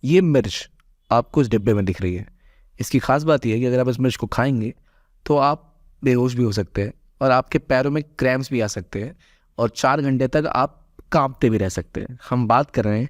ये मिर्च आपको इस डिब्बे में दिख रही है। इसकी खास बात यह है कि अगर आप इस मिर्च को खाएंगे तो आप बेहोश भी हो सकते हैं और आपके पैरों में क्रैम्प्स भी आ सकते हैं और 4 घंटे तक आप कांपते भी रह सकते हैं। हम बात कर रहे हैं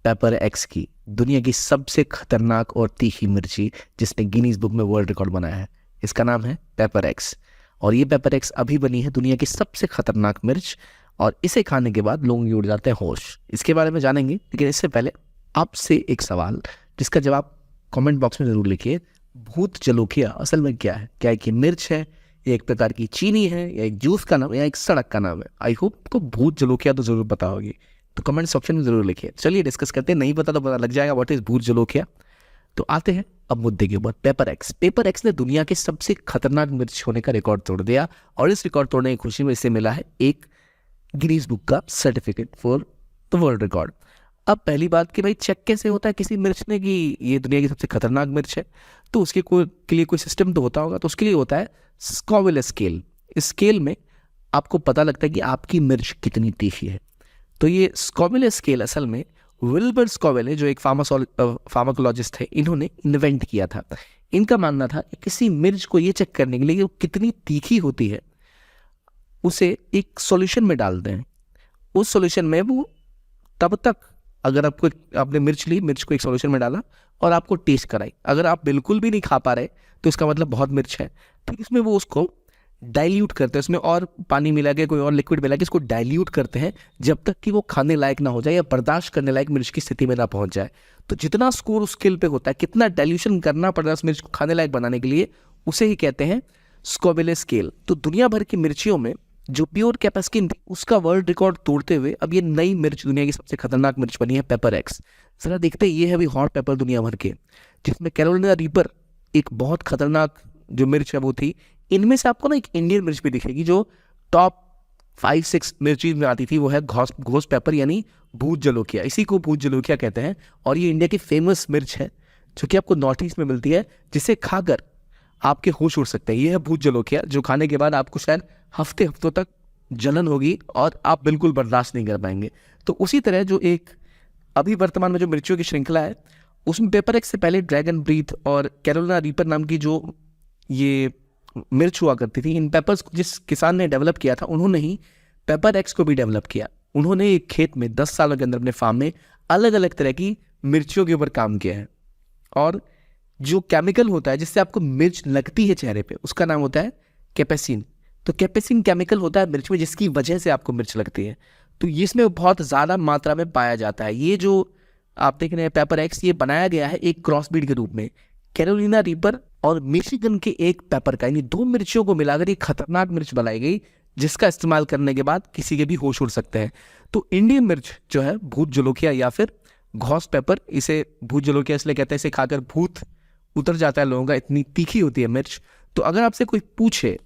पेपर एक्स की, दुनिया की सबसे खतरनाक और तीखी मिर्ची जिसने गिनीज बुक में वर्ल्ड रिकॉर्ड बनाया है। इसका नाम है पेपर एक्स और ये पेपर एक्स अभी बनी है दुनिया की सबसे खतरनाक मिर्च और इसे खाने के बाद लोग उड़ जाते हैं होश। इसके बारे में जानेंगे, लेकिन इससे पहले आपसे एक सवाल जिसका जवाब कमेंट बॉक्स में ज़रूर लिखिए। भूत जलोकिया असल में क्या है? क्या एक मिर्च है, या एक प्रकार की चीनी है, या एक जूस का नाम है, या एक सड़क का नाम है? आई होप आपको भूत जलोकिया तो ज़रूर पता होगी, तो कमेंट सेक्शन में ज़रूर लिखिए। चलिए डिस्कस करते हैं, नहीं पता तो पता लग जाएगा व्हाट इज़ भूत जलोकिया। तो आते हैं अब मुद्दे के ऊपर। Paper x. पेपर एक्स ने दुनिया के सबसे खतरनाक मिर्च होने का रिकॉर्ड तोड़ दिया और इस रिकॉर्ड तोड़ने की खुशी में इसे मिला है एक गिनीज बुक का certificate for the world record. अब पहली बात कि भाई चेक कैसे होता है किसी मिर्च ने कि ये दुनिया की सबसे खतरनाक मिर्च है? तो उसके के लिए कोई सिस्टम तो होता होगा, तो उसके लिए होता है स्कॉविल स्केल। इस स्केल में आपको पता लगता है कि आपकी मिर्च कितनी तीखी है। तो ये स्कॉविल स्केल असल में विल्बर स्कॉविल है जो एक फार्माकोलॉजिस्ट थे, इन्होंने इन्वेंट किया था। इनका मानना था कि किसी मिर्च को ये चेक करने के लिए कि वो कितनी तीखी होती है उसे एक सॉल्यूशन में डालते हैं। उस सॉल्यूशन में वो तब तक, अगर आपने मिर्च ली, मिर्च को एक सॉल्यूशन में डाला और आपको टेस्ट कराई, अगर आप बिल्कुल भी नहीं खा पा रहे तो इसका मतलब बहुत मिर्च है। फिर इसमें वो उसको डाइल्यूट करते हैं, उसमें और पानी मिला के, कोई और लिक्विड मिला के इसको डाइल्यूट करते हैं जब तक कि वो खाने लायक ना हो जाए या बर्दाश्त करने लायक मिर्च की स्थिति में ना पहुंच जाए। तो जितना स्कोर उस स्केल पे होता है, कितना डाइल्यूशन करना पड़ रहा है उस मिर्च को खाने लायक बनाने के लिए, उसे ही कहते हैं स्कॉविल स्केल। तो दुनिया भर की मिर्चियों में जो प्योर कैपेसिन थी उसका वर्ल्ड रिकॉर्ड तोड़ते हुए अब ये नई मिर्च दुनिया की सबसे खतरनाक मिर्च बनी है, पेपर एक्स। जरा देखते हैं, ये है अभी हॉट पेपर दुनिया भर के, जिसमें कैरोलिना रीपर एक बहुत खतरनाक जो मिर्च है वो थी। इनमें से आपको ना एक इंडियन मिर्च भी दिखेगी जो टॉप 5-6 मिर्चीज में आती थी, वो है घोस्ट पेपर यानी भूत जलोकिया। इसी को भूत जलोकिया कहते हैं और ये इंडिया की फेमस मिर्च है जो कि आपको नॉर्थ ईस्ट में मिलती है, जिसे खाकर आपके होश उड़ सकते हैं। ये है भूत जलोकिया जो खाने के बाद आपको शायद हफ्तों तक जलन होगी और आप बिल्कुल बर्दाश्त नहीं कर पाएंगे। तो उसी तरह जो एक अभी वर्तमान में जो मिर्चियों की श्रृंखला है उसमें पेपर एक्स से पहले ड्रैगन ब्रीथ और कैरोलिना रीपर नाम की जो ये मिर्च हुआ करती थी, इन पेपर्स को जिस किसान ने डेवलप किया था उन्होंने ही पेपर एक्स को भी डेवलप किया। उन्होंने एक खेत में 10 सालों के अंदर अपने फार्म में अलग अलग तरह की मिर्चियों के ऊपर काम किया है और जो केमिकल होता है जिससे आपको मिर्च लगती है चेहरे पे उसका नाम होता है कैपेसिन। तो कैपेसिन केमिकल होता है मिर्च में जिसकी वजह से आपको मिर्च लगती है। तो इसमें बहुत ज़्यादा मात्रा में पाया जाता है। ये जो आप देख रहे हैं पेपर एक्स, ये बनाया गया है एक क्रॉसब्रीड के रूप में कैरोलिना रीपर और मिशिगन के एक पेपर का, यानी 2 मिर्चियों को मिलाकर एक खतरनाक मिर्च बनाई गई जिसका इस्तेमाल करने के बाद किसी के भी होश उड़ सकते हैं। तो इंडियन मिर्च जो है भूत जलोकिया या फिर घोस्ट पेपर, इसे भूत जलोकिया इसलिए कहते हैं, इसे खाकर भूत उतर जाता है लोगों का, इतनी तीखी होती है मिर्च। तो अगर आपसे कोई पूछे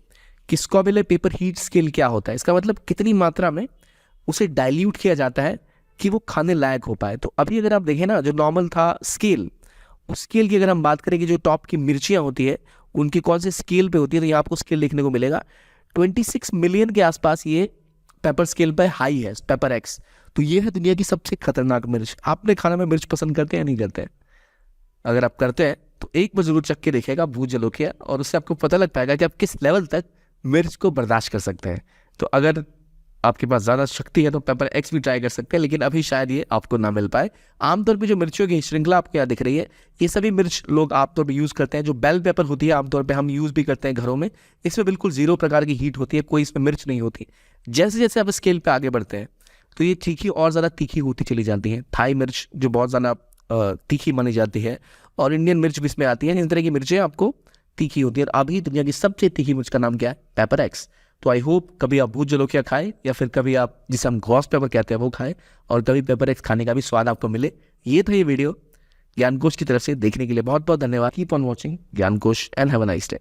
कि स्कॉविल पेपर हीट स्केल क्या होता है, इसका मतलब कितनी मात्रा में उसे डाइल्यूट किया जाता है कि वो खाने लायक हो पाए। तो अभी अगर आप देखें ना, जो नॉर्मल था स्केल, उस स्केल की अगर हम बात करें कि जो टॉप की मिर्चियाँ होती है उनकी कौन से स्केल पे होती है, तो यहाँ आपको स्केल देखने को मिलेगा 26 मिलियन के आसपास ये पेपर स्केल पर हाई है पेपर एक्स। तो ये है दुनिया की सबसे खतरनाक मिर्च। आपने खाना में मिर्च पसंद करते हैं या नहीं करते हैं? अगर आप करते हैं तो एक बार जरूर चख के देखिएगा भूत जलोकिया, और उससे आपको पता लग पाएगा कि आप किस लेवल तक मिर्च को बर्दाश्त कर सकते हैं। तो अगर आपके पास ज़्यादा शक्ति है तो पेपर एक्स भी ट्राई कर सकते हैं, लेकिन अभी शायद ये आपको ना मिल पाए। आमतौर पे जो मिर्चियों की श्रृंखला आपको यहाँ दिख रही है, ये सभी मिर्च लोग आमतौर पे यूज़ करते हैं। जो बेल पेपर होती है आमतौर पे हम यूज़ भी करते हैं घरों में, इसमें बिल्कुल 0 प्रकार की हीट होती है, कोई इसमें मिर्च नहीं होती। जैसे जैसे आप स्केल पर आगे बढ़ते हैं तो ये तीखी और ज़्यादा तीखी होती चली जाती हैं। थाई मिर्च जो बहुत ज़्यादा तीखी मानी जाती है और इंडियन मिर्च भी इसमें आती है। इस तरह की मिर्चें आपको तीखी होती है। और अभी दुनिया की सबसे तीखी मिर्च का नाम क्या है? Paper x. तो आई होप कभी आप भूत जलोकिया खाएं या फिर कभी आप जिसे हम घोस्ट पेपर कहते हैं वो खाएं और कभी पेपर एक्स खाने का भी स्वाद आपको मिले। ये था ये वीडियो ज्ञानकोश की तरफ से। देखने के लिए बहुत बहुत धन्यवाद। Keep on watching Gyankosh and have a nice day.